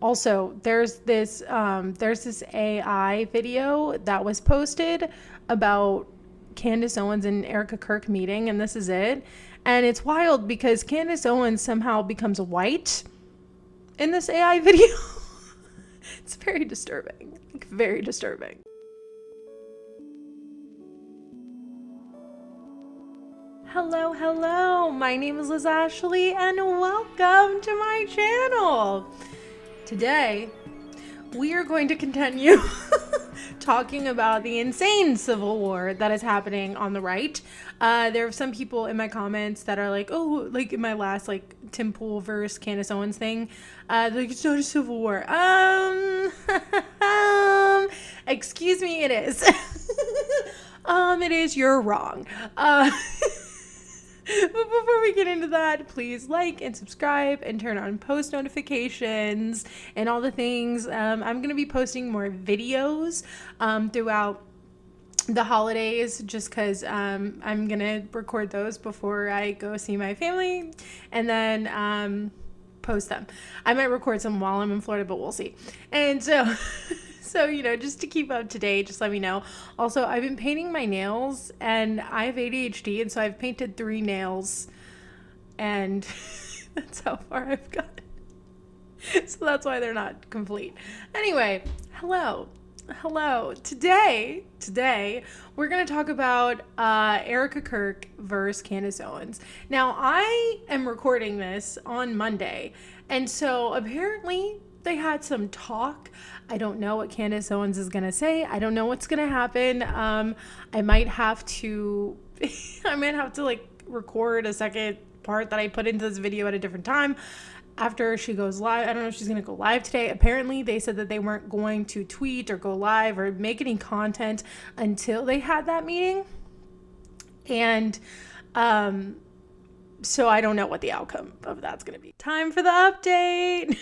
Also, there's this AI video that was posted about Candace Owens and Erika Kirk meeting, and this is it. And it's wild because Candace Owens somehow becomes white in this AI video. It's very disturbing. Like, very disturbing. Hello. My name is Ashlee, and welcome to my channel. Today, we are going to continue talking about the insane civil war that is happening on the right. There are some people in my comments that are like, oh, like in my last like Tim Pool versus Candace Owens thing, like, it's not a civil war. Excuse me, it is. It is. You're wrong. But before we get into that, please like and subscribe and turn on post notifications and all the things. I'm going to be posting more videos throughout the holidays just because I'm going to record those before I go see my family and then post them. I might record some while I'm in Florida, but we'll see. And so... So, just to keep up to date, just let me know. Also, I've been painting my nails, and I have ADHD, and so I've painted 3 nails, and that's how far I've gotten. So that's why they're not complete. Anyway, hello. Today, we're going to talk about Erika Kirk versus Candace Owens. Now, I am recording this on Monday, and so apparently... they had some talk. I don't know what Candace Owens is going to say. I don't know what's going to happen. I might have to like record a second part that I put into this video at a different time after she goes live. I don't know if she's going to go live today. Apparently they said that they weren't going to tweet or go live or make any content until they had that meeting. And, so I don't know what the outcome of that's going to be. Time for the update.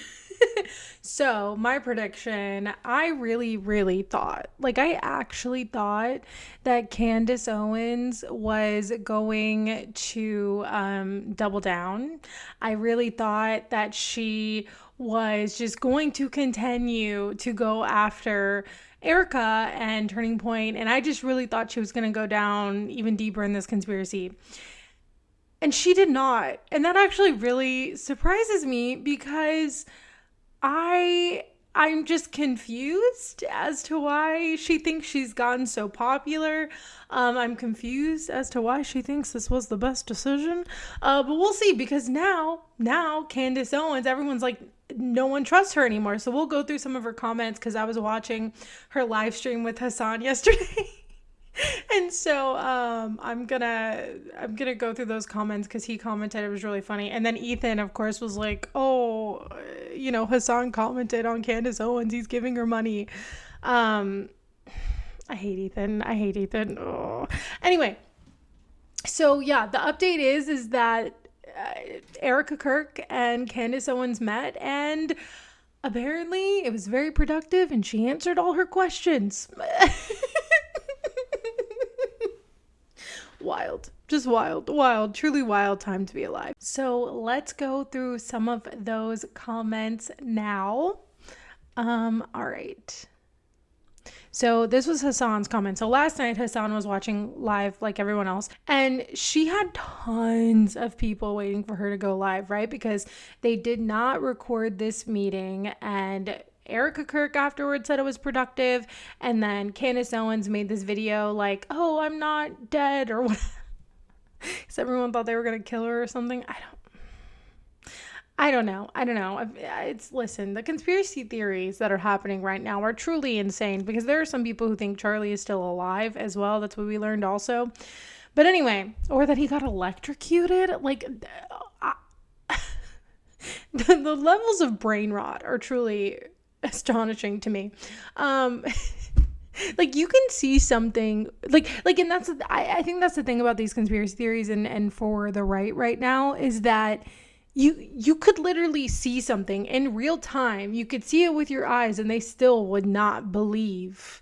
So my prediction, I really thought, like I actually thought that Candace Owens was going to double down. I really thought that she was just going to continue to go after Erika and Turning Point, and I just really thought she was going to go down even deeper in this conspiracy. And she did not. And that actually really surprises me because I'm just confused as to why she thinks she's gotten so popular. I'm confused as to why she thinks this was the best decision. But we'll see, because now Candace Owens, everyone's like, no one trusts her anymore. So we'll go through some of her comments because I was watching her live stream with Hassan yesterday. And so I'm gonna go through those comments because he commented, it was really funny. And then Ethan, of course, was like, oh, Hassan commented on Candace Owens, he's giving her money. I hate Ethan. Oh. Anyway, so yeah, the update is that Erika Kirk and Candace Owens met, and apparently it was very productive and she answered all her questions. Wild, just wild, truly wild time to be alive. So let's go through some of those comments now. All right. So this was Hassan's comment. So last night Hassan was watching live like everyone else, and she had tons of people waiting for her to go live, right? Because they did not record this meeting, and Erika Kirk afterwards said it was productive, and then Candace Owens made this video like, oh, I'm not dead, or whatever, because everyone thought they were gonna kill her or something. I don't know. Listen, the conspiracy theories that are happening right now are truly insane, because there are some people who think Charlie is still alive as well. That's what we learned also. But anyway, or that he got electrocuted. Like, the levels of brain rot are truly astonishing to me. Like, you can see something like, and I think that's the thing about these conspiracy theories and for the right now, is that you could literally see something in real time. You could see it with your eyes, and they still would not believe.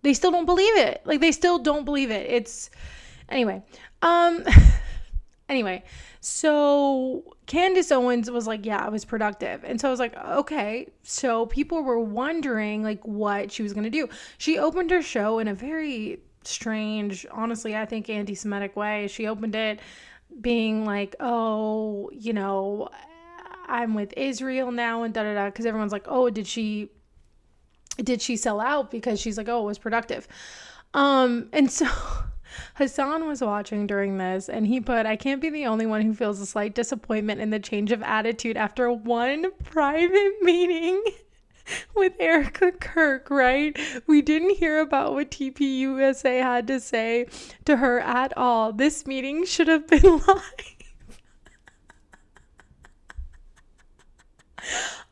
They still don't believe it. Like, they still don't believe it. It's anyway. So Candace Owens was like, yeah, I was productive. And so I was like, okay. So people were wondering like what she was going to do. She opened her show in a very strange, honestly, I think anti-Semitic way. She opened it being like, oh, you know, I'm with Israel now and da da da. Because everyone's like, oh, did she sell out? Because she's like, oh, it was productive. And so Hassan was watching during this and he put, I can't be the only one who feels a slight disappointment in the change of attitude after one private meeting with Erika Kirk, right? We didn't hear about what TPUSA had to say to her at all. This meeting should have been live.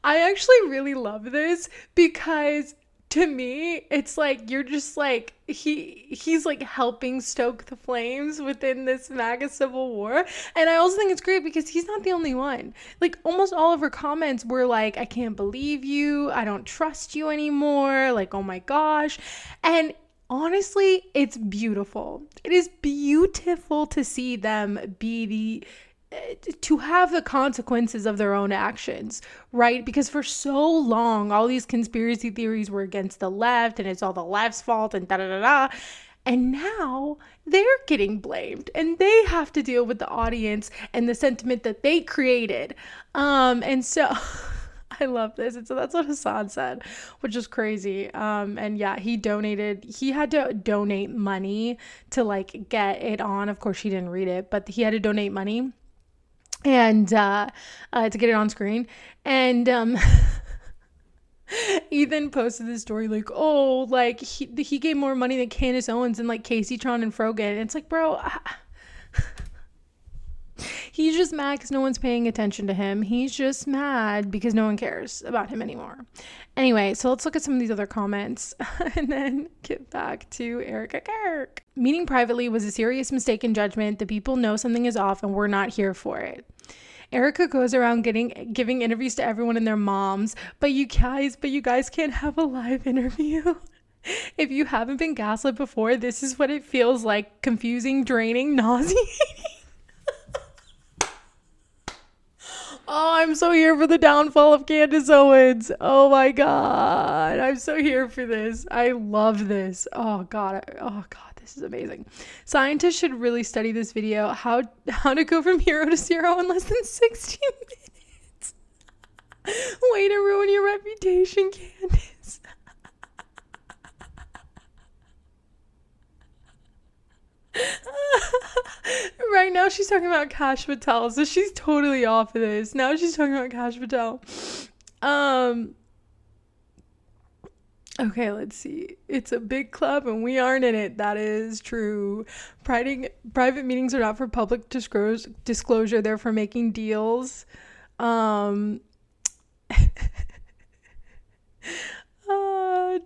I actually really love this because to me, it's like you're just like he's like helping stoke the flames within this MAGA civil war. And I also think it's great because he's not the only one. Like almost all of her comments were like, I can't believe you, I don't trust you anymore, like, oh my gosh. And honestly, it's beautiful. It is beautiful to see them to have the consequences of their own actions, right? Because for so long, all these conspiracy theories were against the left and it's all the left's fault and da da da da. And now they're getting blamed and they have to deal with the audience and the sentiment that they created. And so I love this. And so that's what Hassan said, which is crazy. And yeah, he had to donate money to like get it on. Of course, she didn't read it, but he had to donate money and to get it on screen. And Ethan posted this story like, oh, like he gave more money than Candace Owens and like Casey Tron and Frogan. And it's like, bro, he's just mad because no one's paying attention to him. He's just mad because no one cares about him anymore. Anyway, so let's look at some of these other comments and then get back to Erika Kirk. Meeting privately was a serious mistake in judgment. The people know something is off and we're not here for it. Erika goes around giving interviews to everyone and their moms, but you guys can't have a live interview. If you haven't been gaslit before, this is what it feels like: confusing, draining, nauseating. Oh, I'm so here for the downfall of Candace Owens. Oh my God. I'm so here for this. I love this. Oh God, this is amazing. Scientists should really study this video. How to go from hero to zero in less than 60 minutes. Way to ruin your reputation, Candace. Right now she's talking about Kash Patel, so she's totally off of this. Now she's talking about Kash Patel. Okay, let's see. It's a big club and we aren't in it. That is true. Private meetings are not for public disclosure. They're for making deals.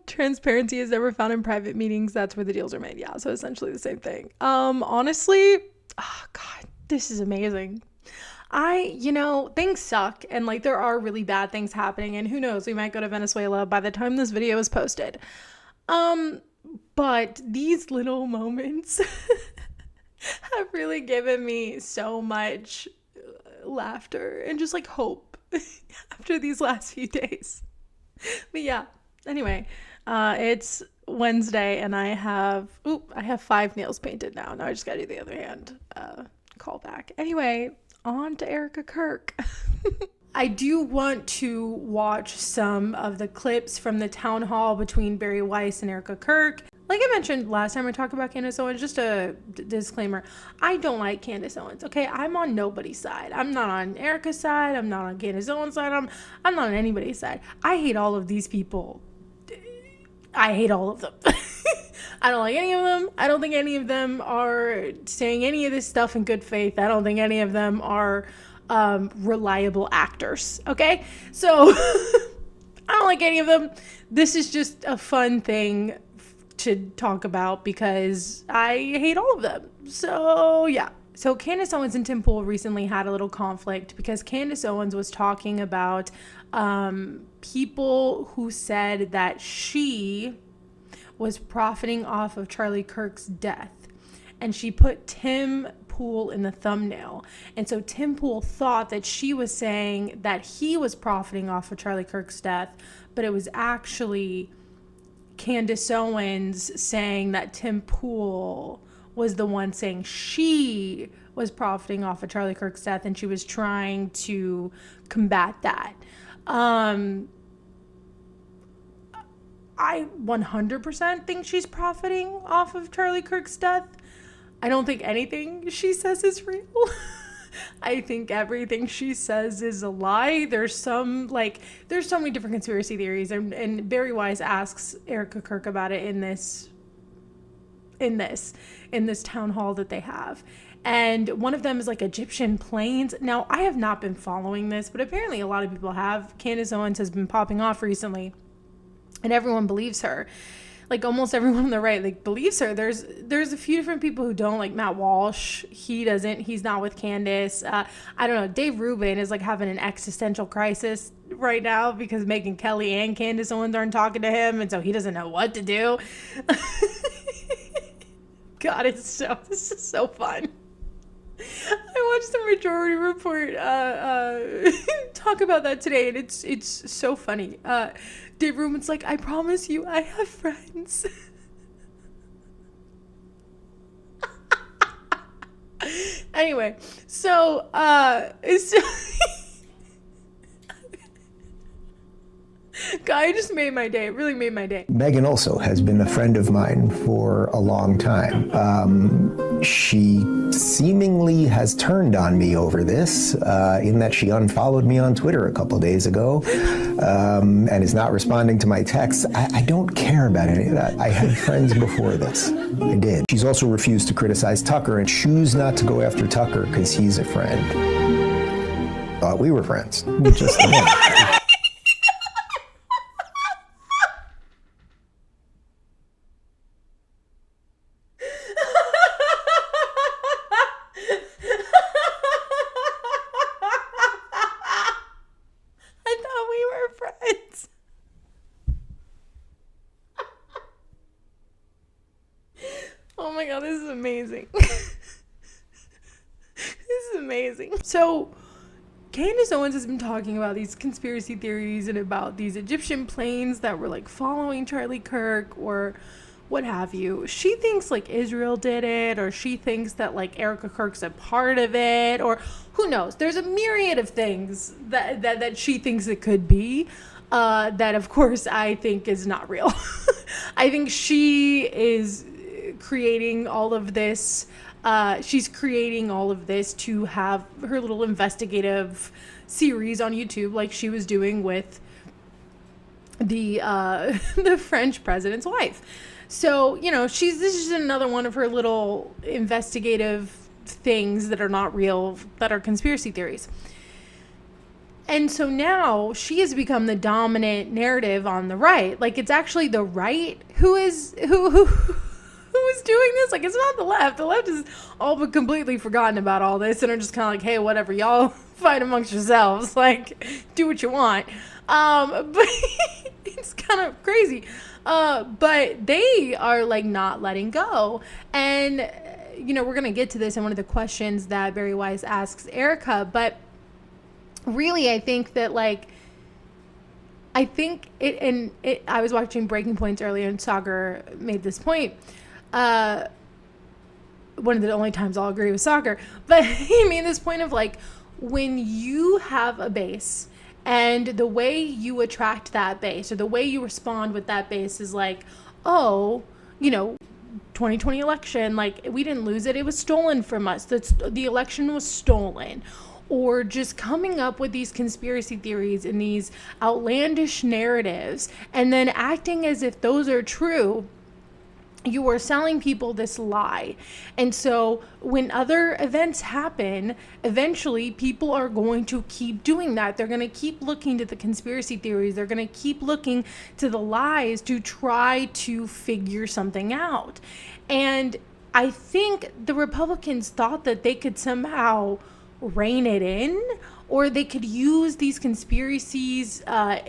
Transparency is never found in private meetings. That's where the deals are made. Yeah, so essentially the same thing. Honestly, oh God, this is amazing. Things suck and like there are really bad things happening and who knows, we might go to Venezuela by the time this video is posted. But these little moments have really given me so much laughter and just like hope after these last few days. But yeah, anyway, it's Wednesday and I have 5 nails painted now. Now I just gotta do the other hand. Call back. Anyway, on to Erika Kirk. I do want to watch some of the clips from the town hall between Barry Weiss and Erika Kirk. Like I mentioned last time I talked about Candace Owens, just a disclaimer, I don't like Candace Owens, okay? I'm on nobody's side. I'm not on Erika's side. I'm not on Candace Owens' side. I'm not on anybody's side. I hate all of these people. I hate all of them. I don't like any of them. I don't think any of them are saying any of this stuff in good faith. I don't think any of them are reliable actors, okay? So I don't like any of them. This is just a fun thing to talk about because I hate all of them. So yeah. So Candace Owens and Tim Pool recently had a little conflict because Candace Owens was talking about people who said that she was profiting off of Charlie Kirk's death. And she put Tim Poole in the thumbnail. And so Tim Poole thought that she was saying that he was profiting off of Charlie Kirk's death, but it was actually Candace Owens saying that Tim Poole was the one saying she was profiting off of Charlie Kirk's death, and she was trying to combat that. I 100% think she's profiting off of Charlie Kirk's death. I don't think anything she says is real. I think everything she says is a lie. There's so many different conspiracy theories, and Barry Wise asks Erika Kirk about it in this town hall that they have. And one of them is like Egyptian planes. Now, I have not been following this, but apparently a lot of people have. Candace Owens has been popping off recently, and everyone believes her. Like almost everyone on the right, like, believes her. There's a few different people who don't, like Matt Walsh. He doesn't. He's not with Candace. I don't know. Dave Rubin is like having an existential crisis right now because Megyn Kelly and Candace Owens aren't talking to him, and so he doesn't know what to do. God, this is so fun. I watched the Majority Report talk about that today, and it's so funny. Dave Rubin's like, I promise you, I have friends. Anyway, so Guy just made my day. It really made my day. Megyn also has been a friend of mine for a long time. She seemingly has turned on me over this, in that she unfollowed me on Twitter a couple days ago, and is not responding to my texts. I don't care about any of that. I had friends before this. I did. She's also refused to criticize Tucker and choose not to go after Tucker because he's a friend. Thought we were friends. Just a minute. Oh my God, this is amazing. This is amazing. So, Candace Owens has been talking about these conspiracy theories and about these Egyptian planes that were like following Charlie Kirk or what have you. She thinks like Israel did it, or she thinks that like Erika Kirk's a part of it, or who knows. There's a myriad of things that she thinks it could be. That of course I think is not real. I think she is creating all of this. She's creating all of this to have her little investigative series on YouTube, like she was doing with the French president's wife. So, you know, this is another one of her little investigative things that are not real, that are conspiracy theories. And so now she has become the dominant narrative on the right. Like, it's actually the right who is doing this. Like, it's not the left. The left is all but completely forgotten about all this and are just kind of like, hey, whatever, y'all fight amongst yourselves. Like, do what you want. But it's kind of crazy. But they are like not letting go. And, you know, we're going to get to this in one of the questions that Barry Wise asks Erika. But really, I think that I was watching Breaking Points earlier and Sagar made this point. One of the only times I'll agree with Sagar, but he made this point of like, when you have a base and the way you attract that base or the way you respond with that base is like, oh, you know, 2020 election, like we didn't lose it. It was stolen from us. The election was stolen. Or just coming up with these conspiracy theories and these outlandish narratives and then acting as if those are true. You are selling people this lie. And so when other events happen, eventually people are going to keep doing that. They're going to keep looking to the conspiracy theories. They're going to keep looking to the lies to try to figure something out. And I think the Republicans thought that they could somehow rein it in, or they could use these conspiracies,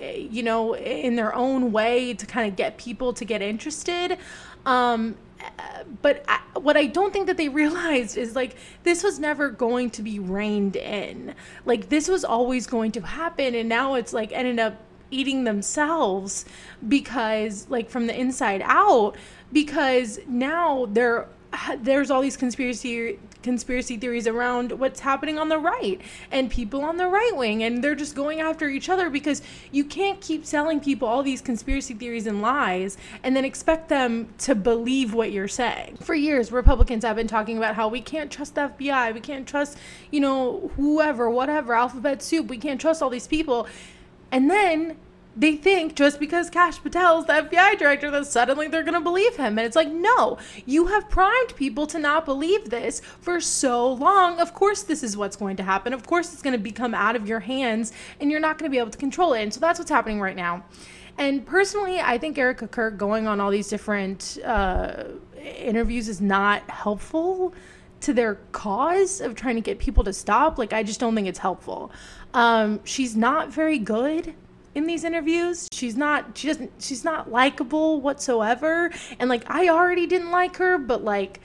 you know, in their own way to kind of get people to get interested. what I don't think that they realized is like this was never going to be reined in. Like this was always going to happen, and now it's like ended up eating themselves because like from the inside out, because now there's all these conspiracy theories around what's happening on the right and people on the right wing, and they're just going after each other because you can't keep selling people all these conspiracy theories and lies and then expect them to believe what you're saying. For years, Republicans have been talking about how we can't trust the FBI, we can't trust, whoever, whatever, alphabet soup, we can't trust all these people. And then they think just because Kash Patel's the FBI director that suddenly they're going to believe him. And it's like, no, you have primed people to not believe this for so long. Of course, this is what's going to happen. Of course, it's going to become out of your hands and you're not going to be able to control it. And so that's what's happening right now. And personally, I think Erika Kirk going on all these different interviews is not helpful to their cause of trying to get people to stop. Like, I just don't think it's helpful. She's not very good in these interviews. She's not likable whatsoever. And like, I already didn't like her, but like,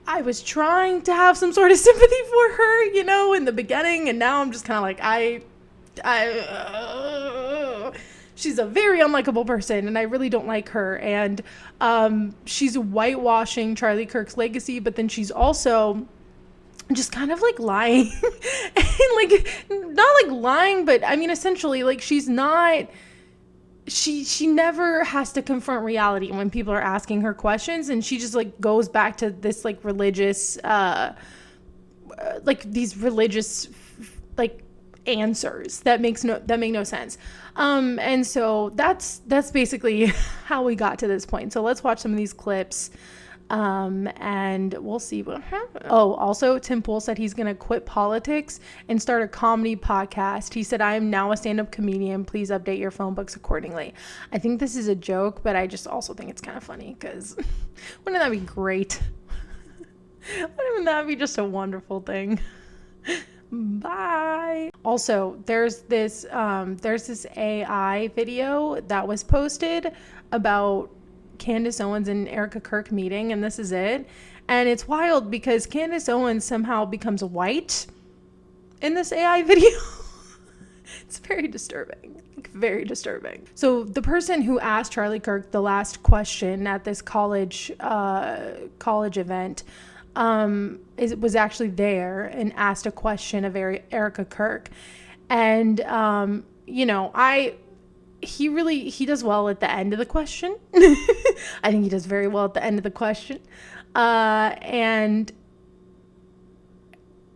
I was trying to have some sort of sympathy for her, in the beginning. And now I'm just kind of like, she's a very unlikable person and I really don't like her. And she's whitewashing Charlie Kirk's legacy, but then she's also just kind of like lying and like not like lying, but I mean essentially like she never has to confront reality when people are asking her questions, and she just like goes back to this like religious like these religious like answers that make no sense. And so that's basically how we got to this point. So let's watch some of these clips. And we'll see what happens. Oh, also, Tim Pool said he's going to quit politics and start a comedy podcast. He said, I am now a stand-up comedian. Please update your phone books accordingly. I think this is a joke, but I just also think it's kind of funny because wouldn't that be great? Wouldn't that be just a wonderful thing? Bye. Also, there's this AI video that was posted about Candace Owens and Erika Kirk meeting, and this is it. And it's wild because Candace Owens somehow becomes white in this AI video. It's very disturbing. Very disturbing. So the person who asked Charlie Kirk the last question at this college event was actually there and asked a question of Erika Kirk. And he does well at the end of the question. I think he does very well at the end of the question. And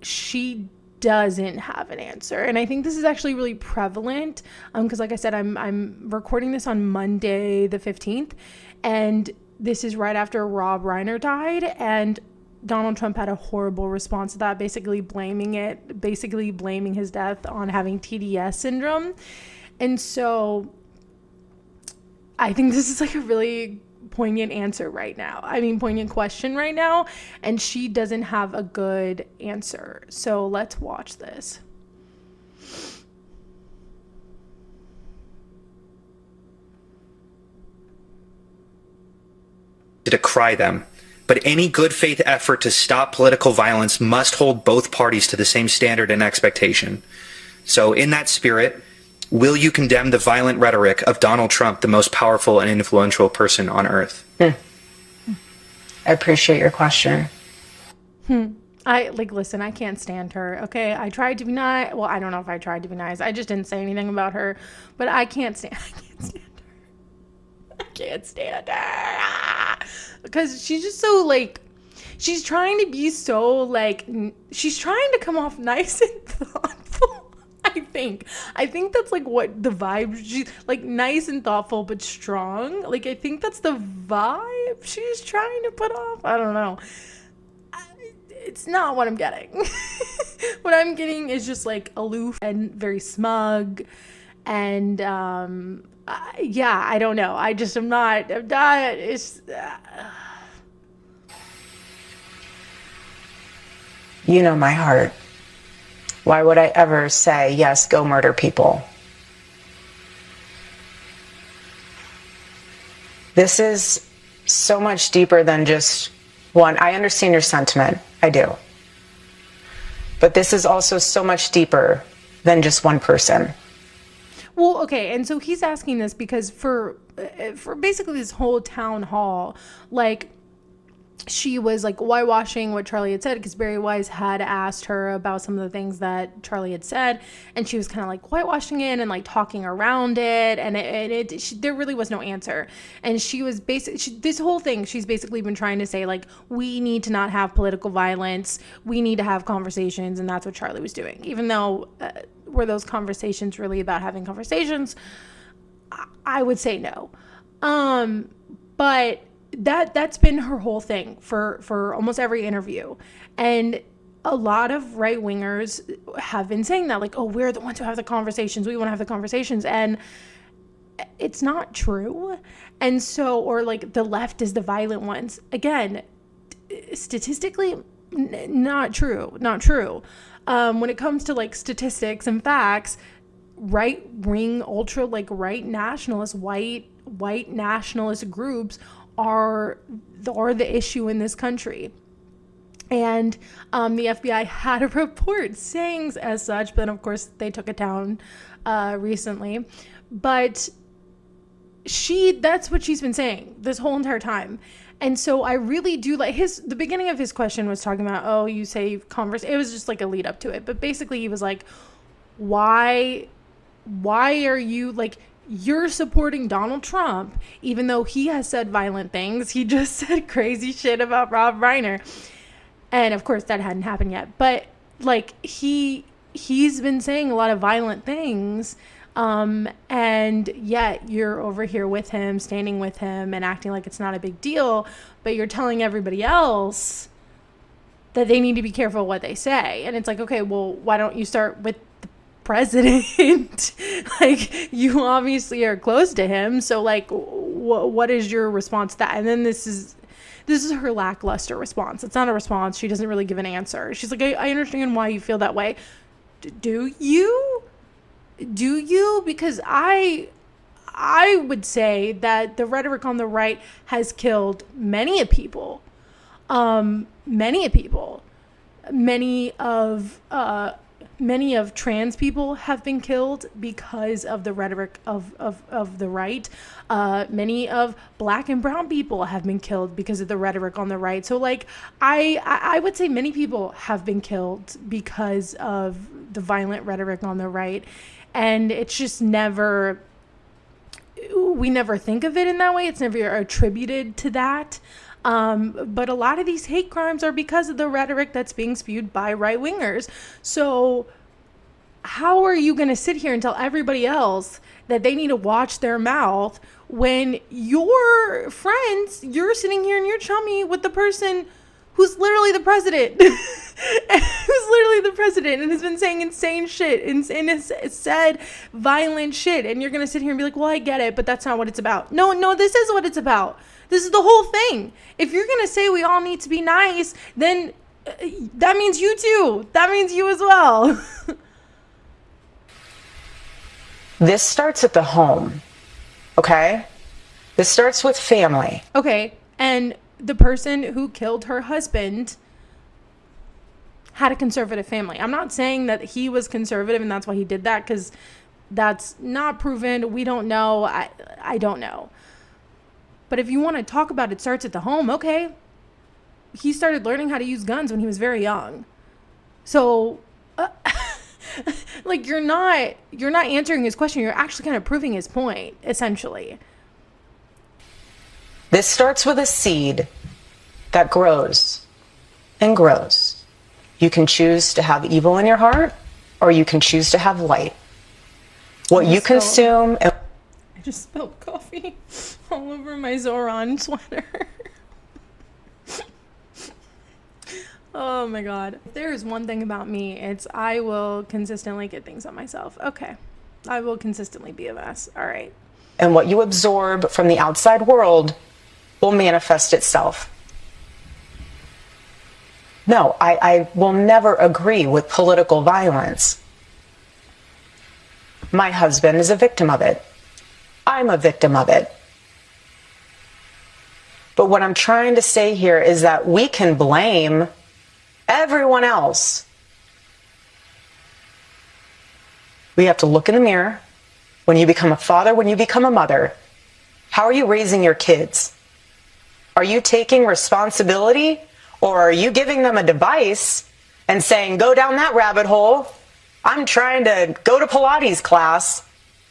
she doesn't have an answer. And I think this is actually really prevalent. Because like I said, I'm recording this on Monday, the 15th. And this is right after Rob Reiner died. And Donald Trump had a horrible response to that, basically blaming his death on having TDS syndrome. And so I think this is like a really poignant question right now. And she doesn't have a good answer. So let's watch this. To decry them, but any good faith effort to stop political violence must hold both parties to the same standard and expectation. So in that spirit, will you condemn the violent rhetoric of Donald Trump, the most powerful and influential person on earth? I appreciate your question. Listen, I can't stand her. Okay. I tried to be nice. Well, I don't know if I tried to be nice. I just didn't say anything about her, but I can't stand her. Because she's just so like, she's trying to be so like, she's trying to come off nice and thoughtful. I think that's like what the vibe, she's like nice and thoughtful but strong. Like I think that's the vibe she's trying to put off. I don't know. It's not what I'm getting. What I'm getting is just like aloof and very smug. And I don't know. I'm not, it's You know my heart. Why would I ever say, yes, go murder people? This is so much deeper than just one. I understand your sentiment. I do. But this is also so much deeper than just one person. Well, okay, and so he's asking this because for basically this whole town hall, like, she was like whitewashing what Charlie had said, because Barry Weiss had asked her about some of the things that Charlie had said, and she was kind of like whitewashing it and like talking around it, and there really was no answer. And she was this whole thing, she's basically been trying to say, like, we need to not have political violence, we need to have conversations, and that's what Charlie was doing. Even though were those conversations really about having conversations? I would say no. But that's been her whole thing for almost every interview. And a lot of right-wingers have been saying that, like, oh, we're the ones who have the conversations, we want to have the conversations, and it's not true. And so, or like the left is the violent ones. Again, statistically, not true. When it comes to like statistics and facts, right-wing, ultra, like right nationalist, white nationalist groups are the issue in this country. And the FBI had a report saying as such, but of course they took it down recently. But that's what she's been saying this whole entire time. And so I really do like the beginning of his question was talking about, oh, you say it was just like a lead up to it. But basically he was like, why are you, like, you're supporting Donald Trump, even though he has said violent things. He just said crazy shit about Rob Reiner. And of course that hadn't happened yet. But like he's been saying a lot of violent things. And yet you're over here with him, standing with him and acting like it's not a big deal, but you're telling everybody else that they need to be careful what they say. And it's like, okay, well, why don't you start with the president? Like, you obviously are close to him. So like, what is your response to that? And then this is her lackluster response. It's not a response. She doesn't really give an answer. She's like, I understand why you feel that way. Do you? Because I would say that the rhetoric on the right has killed many people. Many of trans people have been killed because of the rhetoric of the right. Many of black and brown people have been killed because of the rhetoric on the right. So like, I would say many people have been killed because of the violent rhetoric on the right. And it's just we never think of it in that way. It's never attributed to that. But a lot of these hate crimes are because of the rhetoric that's being spewed by right-wingers. So how are you going to sit here and tell everybody else that they need to watch their mouth when your friends, you're sitting here and you're chummy with the person who's literally the president, and has been saying insane shit and has said violent shit. And you're going to sit here and be like, well, I get it, but that's not what it's about. No, this is what it's about. This is the whole thing. If you're going to say we all need to be nice, then that means you too. That means you as well. This starts at the home, okay? This starts with family. Okay, and the person who killed her husband had a conservative family. I'm not saying that he was conservative and that's why he did that, because that's not proven. We don't know. I don't know. But if you want to talk about it starts at the home, okay. He started learning how to use guns when he was very young. So, like, you're not answering his question. You're actually kind of proving his point, essentially. This starts with a seed that grows and grows. You can choose to have evil in your heart, or you can choose to have light. What you consume... I just spilled coffee all over my Zoran sweater. Oh my God. If there is one thing about me, it's I will consistently get things on myself. Okay. I will consistently be a mess. All right. And what you absorb from the outside world will manifest itself. No, I will never agree with political violence. My husband is a victim of it. I'm a victim of it. But what I'm trying to say here is that we can blame everyone else. We have to look in the mirror. When you become a father, when you become a mother, how are you raising your kids? Are you taking responsibility, or are you giving them a device and saying, go down that rabbit hole? I'm trying to go to Pilates class.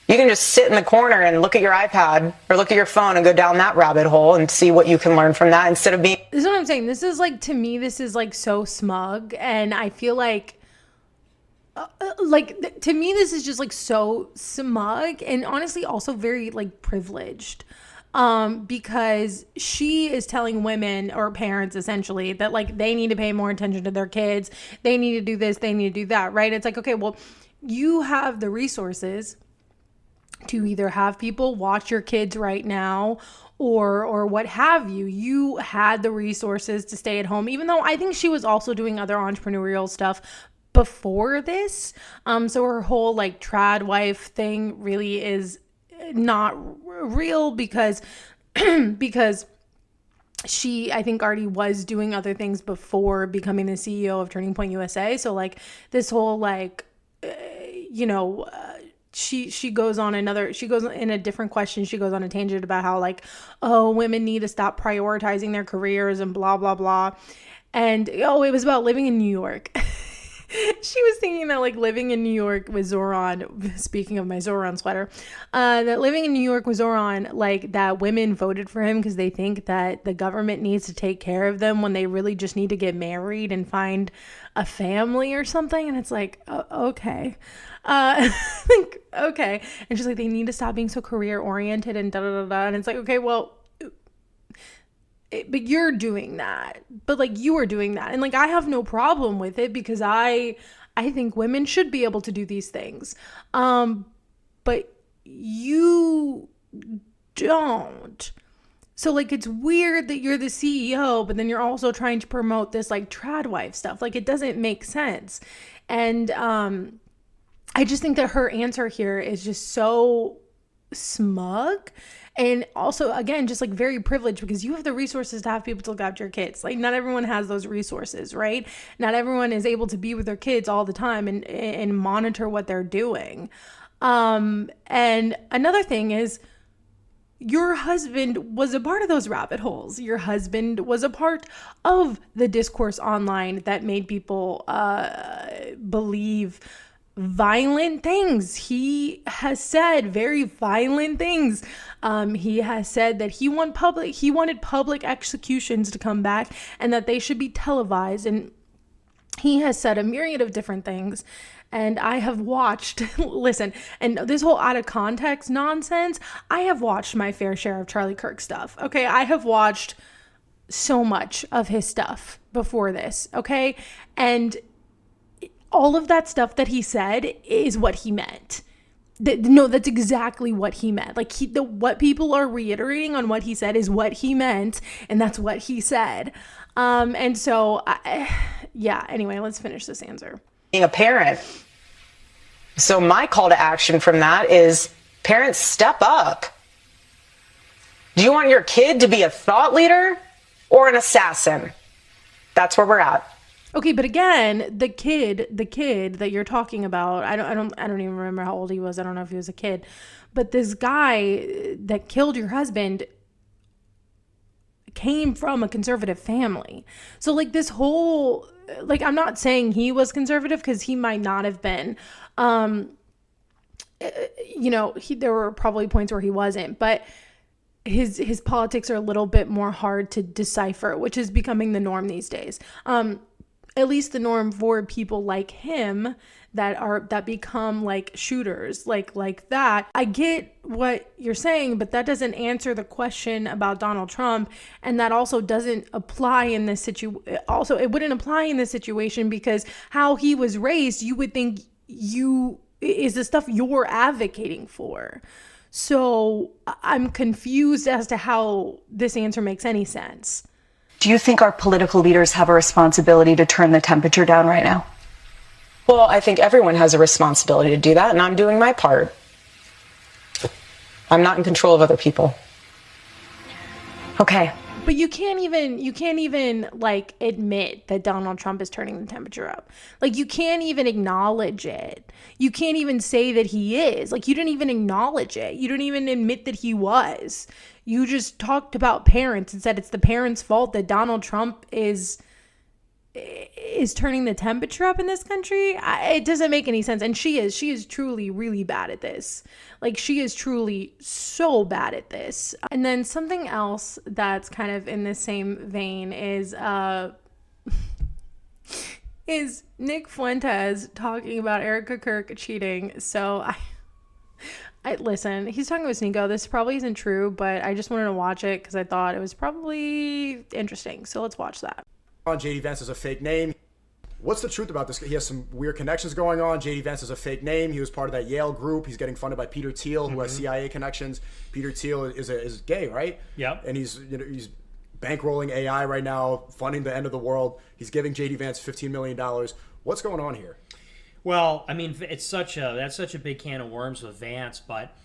You can just sit in the corner and look at your iPad or look at your phone and go down that rabbit hole and see what you can learn from that instead of being... This is what I'm saying. This is like, to me, this is like so smug. And I feel like to me, this is just like so smug and honestly also very like privileged. Because she is telling women or parents essentially that like they need to pay more attention to their kids. They need to do this. They need to do that. Right. It's like, okay, well, you have the resources to either have people watch your kids right now or what have you. You had the resources to stay at home, even though I think she was also doing other entrepreneurial stuff before this. So her whole like trad wife thing really is not real because she, I think, already was doing other things before becoming the CEO of Turning Point USA. So like this whole like, she goes in a different question. She goes on a tangent about how like, oh, women need to stop prioritizing their careers and blah, blah, blah. And, it was about living in New York. She was thinking that like living in New York with Zoran, speaking of my Zoran sweater, that living in New York with Zoran, like that women voted for him because they think that the government needs to take care of them when they really just need to get married and find a family or something. And it's like, okay. Okay. And she's like, they need to stop being so career oriented and da da da da. And it's like, okay, well, but you're doing that. But like you are doing that. And like I have no problem with it because I think women should be able to do these things. But you don't. So like it's weird that you're the CEO, but then you're also trying to promote this like trad wife stuff. Like it doesn't make sense. And I just think that her answer here is just so smug. And also, again, just like very privileged because you have the resources to have people to look after your kids. Like not everyone has those resources, right? Not everyone is able to be with their kids all the time and monitor what they're doing. And another thing is your husband was a part of those rabbit holes. Your husband was a part of the discourse online that made people believe violent things. He has said very violent things. He has said that he wanted public executions to come back and that they should be televised. And he has said a myriad of different things. And I have watched, listen, and this whole out of context nonsense, I have watched my fair share of Charlie Kirk stuff. Okay. I have watched so much of his stuff before this. Okay. And all of that stuff that he said is what he meant. No, that's exactly what he meant. Like what people are reiterating on what he said is what he meant, and that's what he said. And so, anyway, let's finish this answer. Being a parent. So my call to action from that is parents, step up. Do you want your kid to be a thought leader or an assassin? That's where we're at. Okay, but again, the kid that you're talking about, I don't even remember how old he was. I don't know if he was a kid, but this guy that killed your husband came from a conservative family. So like this whole, like, I'm not saying he was conservative because he might not have been. There were probably points where he wasn't, but his politics are a little bit more hard to decipher, which is becoming the norm these days. At least the norm for people like him that become like shooters like that. I get what you're saying, but that doesn't answer the question about Donald Trump, and that also doesn't apply in this situation. Also, it wouldn't apply in this situation because how he was raised, you would think is the stuff you're advocating for. So I'm confused as to how this answer makes any sense. Do you think our political leaders have a responsibility to turn the temperature down right now? Well, I think everyone has a responsibility to do that, and I'm doing my part. I'm not in control of other people. Okay, But you can't even like admit that Donald Trump is turning the temperature up. Like, you can't even acknowledge it. You can't even say that he is. Like, you didn't even acknowledge it. You didn't even admit that he was. You just talked about parents and said it's the parents' fault that Donald Trump is turning the temperature up in this country. It doesn't make any sense. And she is truly really bad at this. Like, she is truly so bad at this. And then something else that's kind of in the same vein is Nick Fuentes talking about Erika Kirk cheating. So I listen, he's talking with Sneeko. This probably isn't true, but I just wanted to watch it because I thought it was probably interesting. So let's watch that. JD Vance is a fake name. What's the truth about this? He has some weird connections going on. JD Vance is a fake name. He was part of that Yale group. He's getting funded by Peter Thiel, who has CIA connections. Peter Thiel is gay, right? Yep. And he's bankrolling AI right now, funding the end of the world. He's giving JD Vance $15 million. What's going on here? Well, I mean, that's such a big can of worms with Vance, but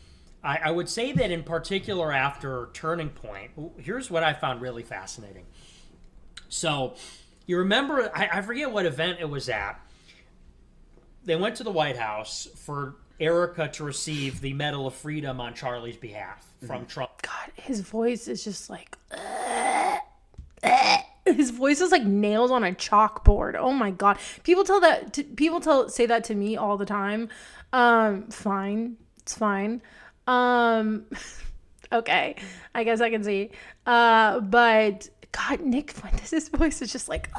I would say that in particular after Turning Point, here's what I found really fascinating. So, you remember, I forget what event it was at. They went to the White House for Erika to receive the Medal of Freedom on Charlie's behalf from Trump. God, his voice is just like... His voice is like nails on a chalkboard. Oh my God. People say that to me all the time. Fine. It's fine. Okay. I guess I can see. But God, Nick Fuentes' voice is just like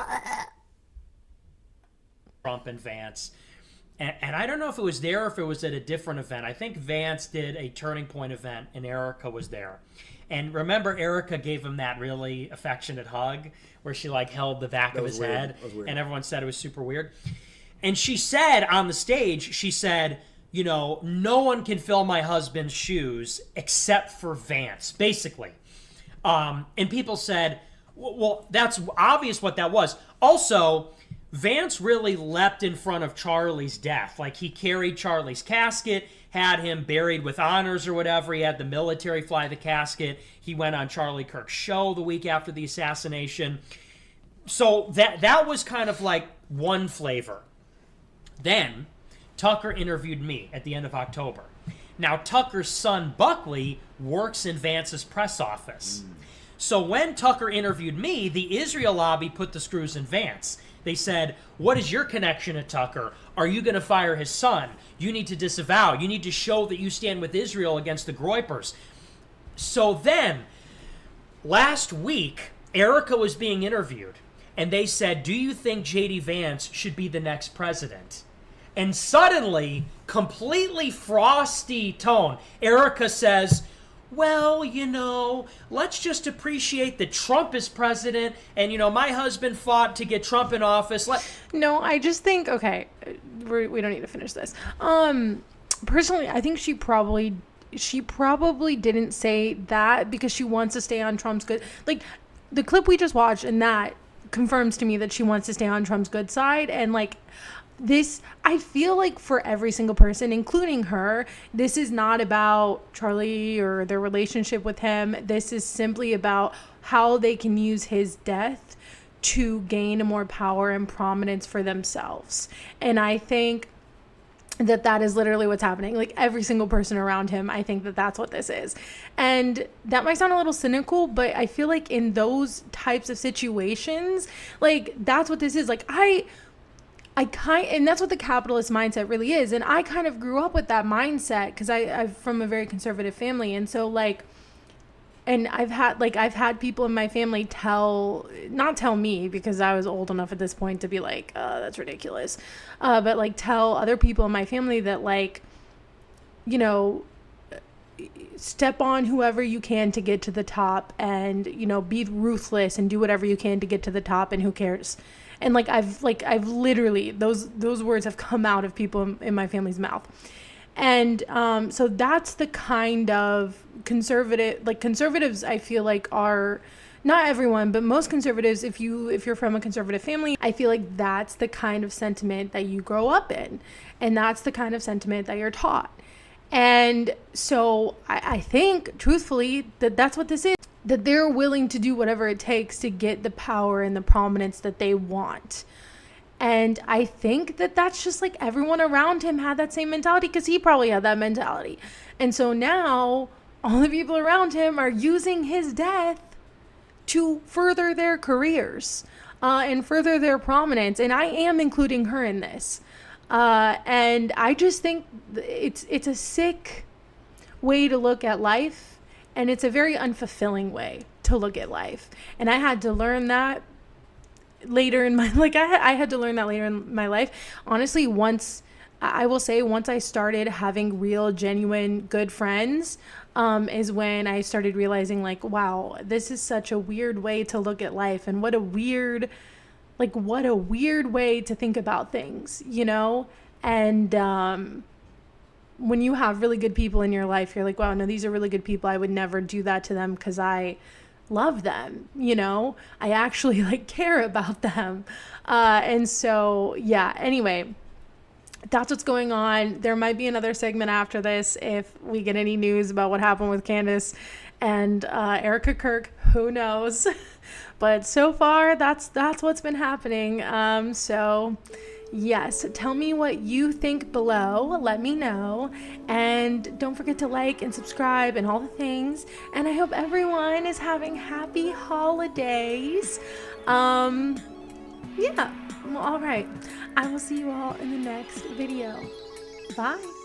Trump and Vance. And I don't know if it was there or if it was at a different event. I think Vance did a Turning Point event and Erika was there. And remember, Erika gave him that really affectionate hug where she like held the back of his head. And everyone said it was super weird. And she said on the stage, she said, you know, no one can fill my husband's shoes except for Vance, basically. And people said, well, that's obvious what that was. Also, Vance really leapt in front of Charlie's death. Like, he carried Charlie's casket, had him buried with honors or whatever. He had the military fly the casket. He went on Charlie Kirk's show the week after the assassination. So that was kind of like one flavor. Then Tucker interviewed me at the end of October. Now, Tucker's son, Buckley, works in Vance's press office. So when Tucker interviewed me, the Israel lobby put the screws in Vance. They said, what is your connection to Tucker? Are you going to fire his son? You need to disavow. You need to show that you stand with Israel against the Groypers. So then, last week, Erika was being interviewed, and they said, do you think JD Vance should be the next president? And suddenly, completely frosty tone, Erika says, well, you know, let's just appreciate that Trump is president, and, you know, my husband fought to get Trump in office. No, I just think, okay, we don't need to finish this. Personally, I think she probably didn't say that because she wants to stay on Trump's good. Like, the clip we just watched, and that confirms to me that she wants to stay on Trump's good side, and, like, this, I feel like for every single person, including her, this is not about Charlie or their relationship with him. This is simply about how they can use his death to gain more power and prominence for themselves. And I think that is literally what's happening. Like, every single person around him, I think that that's what this is. And that might sound a little cynical, but I feel like in those types of situations, like, that's what this is. Like, and that's what the capitalist mindset really is. And I kind of grew up with that mindset because I'm from a very conservative family. And so, like, and I've had people in my family not tell me because I was old enough at this point to be like, that's ridiculous. But like tell other people in my family that, like, you know, step on whoever you can to get to the top and, you know, be ruthless and do whatever you can to get to the top, and who cares? And I've literally, those words have come out of people in my family's mouth. And so that's the kind of conservatives I feel like are, not everyone, but most conservatives, if you're from a conservative family, I feel like that's the kind of sentiment that you grow up in. And that's the kind of sentiment that you're taught. And so I think, truthfully, that's what this is. that they're willing to do whatever it takes to get the power and the prominence that they want. And I think that that's just like everyone around him had that same mentality, because he probably had that mentality. And so now all the people around him are using his death to further their careers and further their prominence. And I am including her in this. And I just think it's a sick way to look at life. And it's a very unfulfilling way to look at life. And I had to learn that later in my, I had to learn that later in my life. Honestly, once I started having real, genuine, good friends, is when I started realizing, like, wow, this is such a weird way to look at life. And what a weird way to think about things, you know? And, when you have really good people in your life, you're like, wow, no, these are really good people. I would never do that to them because I love them, you know? I actually care about them. And so, yeah, anyway, that's what's going on. There might be another segment after this if we get any news about what happened with Candace and Erika Kirk. Who knows? But so far, that's what's been happening. So yes, tell me what you think below. Let me know. And don't forget to like and subscribe and all the things. And I hope everyone is having happy holidays. Yeah. Well, all right. I will see you all in the next video. Bye.